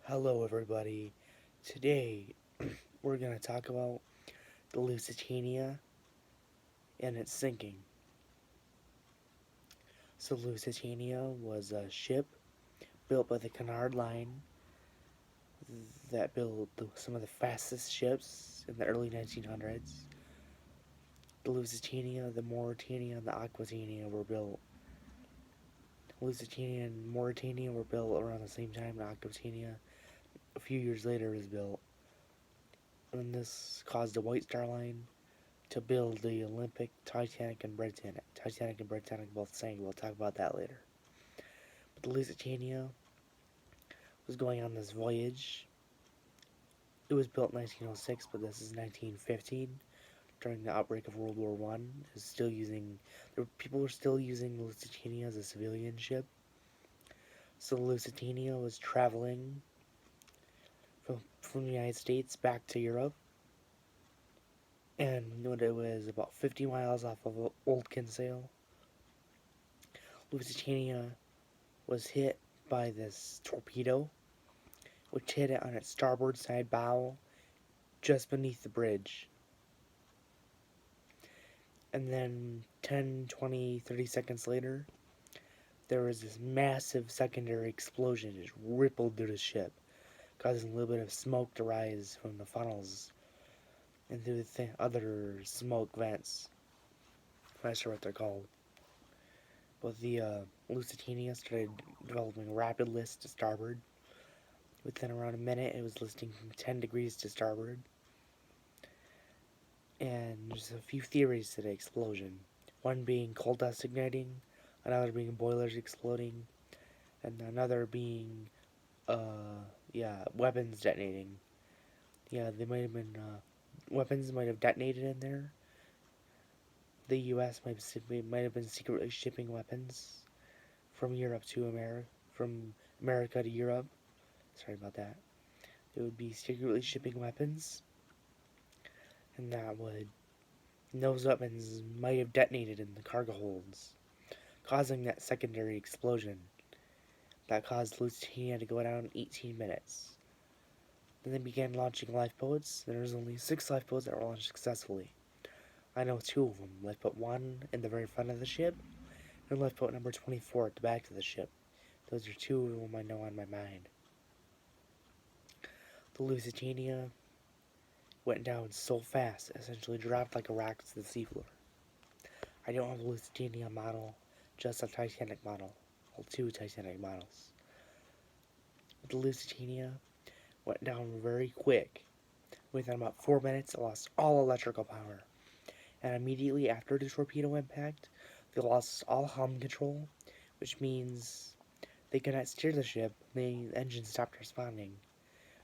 Hello, everybody. Today, we're going to talk about the Lusitania and its sinking. So, Lusitania was a ship built by the Cunard Line that built some of the fastest ships in the early 1900s. The Lusitania, the Mauretania, and the Aquitania were built. Lusitania and Mauretania were built around the same time, and Aquitania a few years later was built. And this caused the White Star Line to build the Olympic, Titanic, and Britannic. Titanic and Britannic both sank. We'll talk about that later. But the Lusitania was going on this voyage. It was built in 1906, but this is 1915 during the outbreak of World War One. People were still using the Lusitania as a civilian ship. So the Lusitania was traveling from the United States back to Europe, and when it was about 50 miles off of Old Kinsale, Lusitania was hit by this torpedo, which hit it on its starboard side bow just beneath the bridge. And then 10, 20, 30 seconds later, there was this massive secondary explosion. It just rippled through the ship, causing a little bit of smoke to rise from the funnels and through the other smoke vents. I'm not sure what they're called. But the Lusitania started developing rapid list to starboard. Within around a minute, it was listing from 10 degrees to starboard. And there's a few theories to the explosion. One being coal dust igniting, another being boilers exploding, and another being, weapons detonating. Yeah, they might have been, weapons might have detonated in there. The U.S. might have been secretly shipping weapons from Europe to America, from America to Europe. Sorry about that. It would be secretly shipping weapons, and those weapons might have detonated in the cargo holds, causing that secondary explosion that caused Lusitania to go down in 18 minutes. Then they began launching lifeboats. There was only 6 lifeboats that were launched successfully. I know 2 of them. Lifeboat 1 in the very front of the ship, and lifeboat number 24 at the back of the ship. Those are 2 of them I know on my mind. The Lusitania went down so fast, essentially dropped like a rock to the seafloor. I don't have a Lusitania model, just a Titanic model. Well, 2 Titanic models. The Lusitania went down very quick. Within about 4 minutes, it lost all electrical power. And immediately after the torpedo impact, they lost all helm control, which means they could not steer the ship. The engine stopped responding.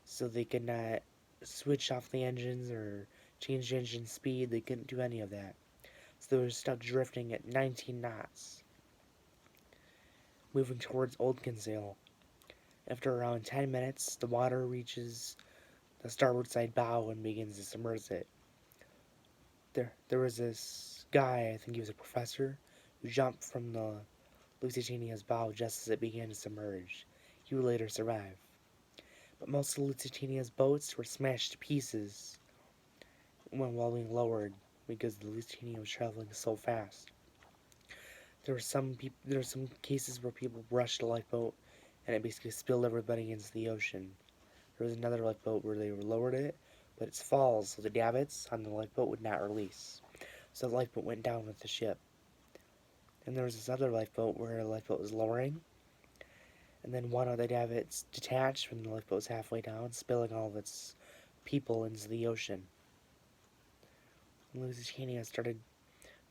So they could not switch off the engines or change the engine speed. They couldn't do any of that. So they were stuck drifting at 19 knots, moving towards Old Kinsale. After around 10 minutes, the water reaches the starboard side bow and begins to submerge it. There was this guy, I think he was a professor, who jumped from the Lusitania's bow just as it began to submerge. He would later survive. But most of Lusitania's boats were smashed to pieces while being lowered because the Lusitania was traveling so fast. There were some cases where people brushed a lifeboat and it basically spilled everybody into the ocean. There was another lifeboat where they lowered it, but its falls, so the davits on the lifeboat would not release. So the lifeboat went down with the ship. And there was this other lifeboat where the lifeboat was lowering, and then one of the davits detached when the lifeboat was halfway down, spilling all of its people into the ocean. And Lusitania started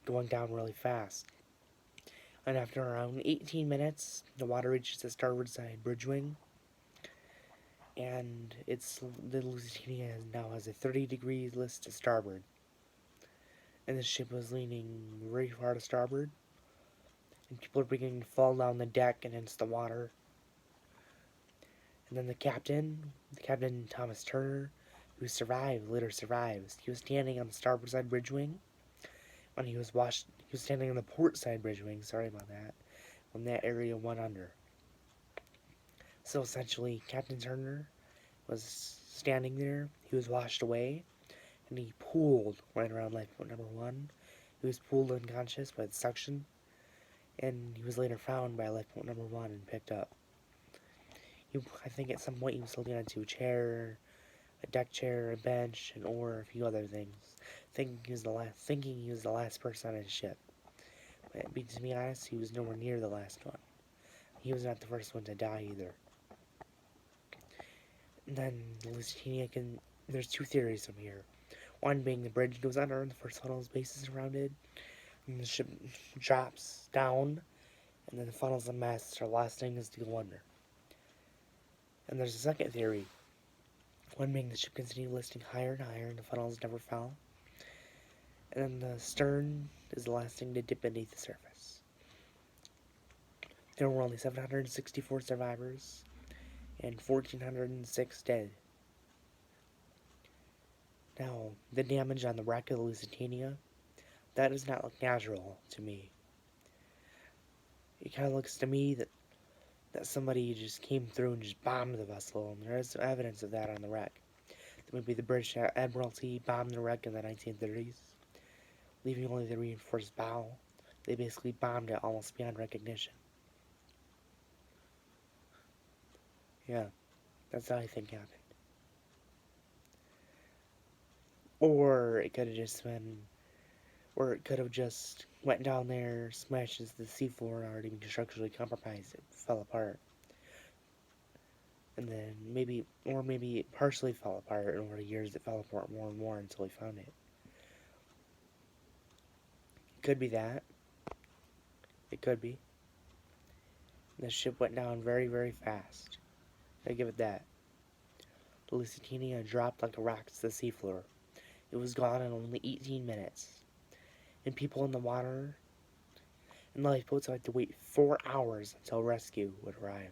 going down really fast. And after around 18 minutes, the water reaches the starboard side bridge wing, and the Lusitania now has a 30 degrees list to starboard. And the ship was leaning very far to starboard, and people are beginning to fall down the deck and into the water. And then the captain Thomas Turner, who later survives. He was standing on the starboard side bridge wing when he was standing on the port side bridge wing, sorry about that, when that area went under. So essentially, Captain Turner was standing there. He was washed away, and he pooled right around lifeboat number 1. He was pooled unconscious by the suction, and he was later found by lifeboat number 1 and picked up. I think at some point he was holding onto a chair, a deck chair, a bench, an oar, a few other things, thinking he was the last person on his ship. But to be honest, he was nowhere near the last one. He was not the first one to die either. And then Lusitania there's 2 theories from here. One being the bridge goes under and the first funnel's base is surrounded, and the ship drops down, and then the funnels and masts are last things to go under. And there's a second theory. One being the ship continued listing higher and higher, and the funnels never fell. And then the stern is the last thing to dip beneath the surface. There were only 764 survivors and 1,406 dead. Now, the damage on the wreck of the Lusitania, that does not look natural to me. It kind of looks to me that somebody just came through and just bombed the vessel, and there is evidence of that on the wreck. Maybe the British Admiralty bombed the wreck in the 1930s, leaving only the reinforced bow. They basically bombed it almost beyond recognition. Yeah, that's what I think happened. Or it could have just been, or it could have just went down there, smashed into the seafloor, and already been structurally compromised. It fell apart. And then maybe it partially fell apart, and over the years it fell apart more and more until we found it. Could be that. It could be. The ship went down very, very fast. I give it that. The Lusitania dropped like a rock to the seafloor. It was gone in only 18 minutes. And people in the water and the lifeboats had to wait 4 hours until rescue would arrive.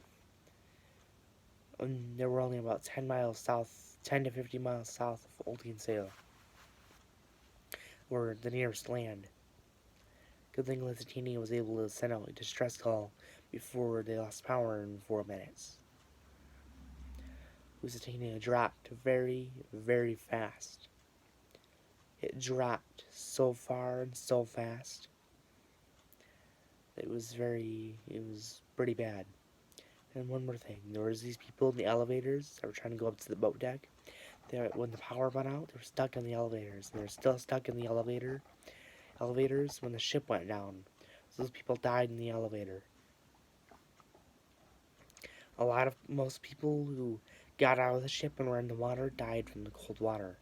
And they were only about 10 to 50 miles south of Old Sail, or the nearest land. Good thing Lusitania was able to send out a distress call before they lost power in 4 minutes. Lusitania dropped very, very fast. It dropped so far and so fast. It was pretty bad. And one more thing, there was these people in the elevators that were trying to go up to the boat deck. When the power went out, they were stuck in the elevators. They were still stuck in the elevators when the ship went down. So those people died in the elevator. Most people who got out of the ship and were in the water died from the cold water.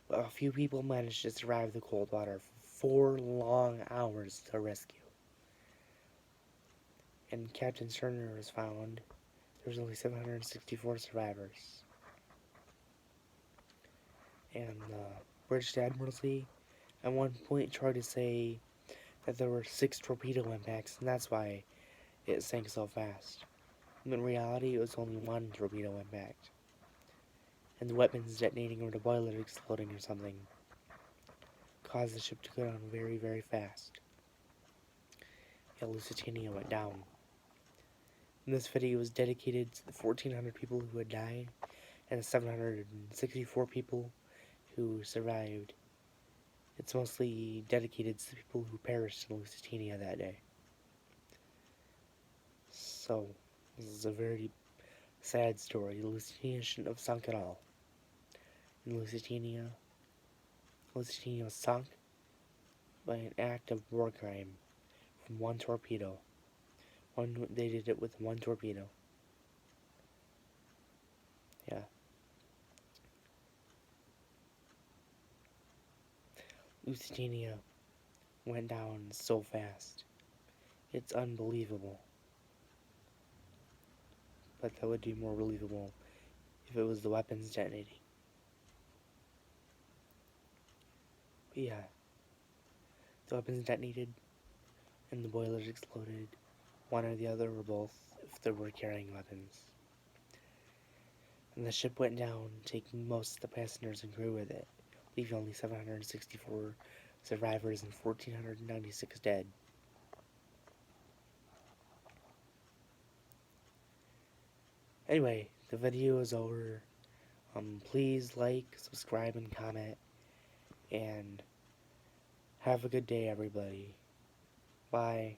But a few people managed to survive the cold water for 4 long hours to rescue. And Captain Turner was found. There was only 764 survivors. And the British Admiralty at one point tried to say that there were 6 torpedo impacts, and that's why it sank so fast. In reality, it was only 1 torpedo impact. And the weapons detonating or the boiler exploding or something caused the ship to go down very, very fast. Yeah, Lusitania went down. And this video was dedicated to the 1,400 people who had died and the 764 people who survived. It's mostly dedicated to the people who perished in Lusitania that day. So, this is a very sad story. The Lusitania shouldn't have sunk at all. And Lusitania was sunk by an act of war crime from 1 torpedo. They did it with 1 torpedo. Yeah. Lusitania went down so fast. It's unbelievable. But that would be more believable if it was the weapons detonating. But yeah. The weapons detonated and the boilers exploded. One or the other, or both, if they were carrying weapons. And the ship went down, taking most of the passengers and crew with it, leaving only 764 survivors and 1,496 dead. Anyway, the video is over. Please like, subscribe, and comment. And have a good day, everybody. Bye.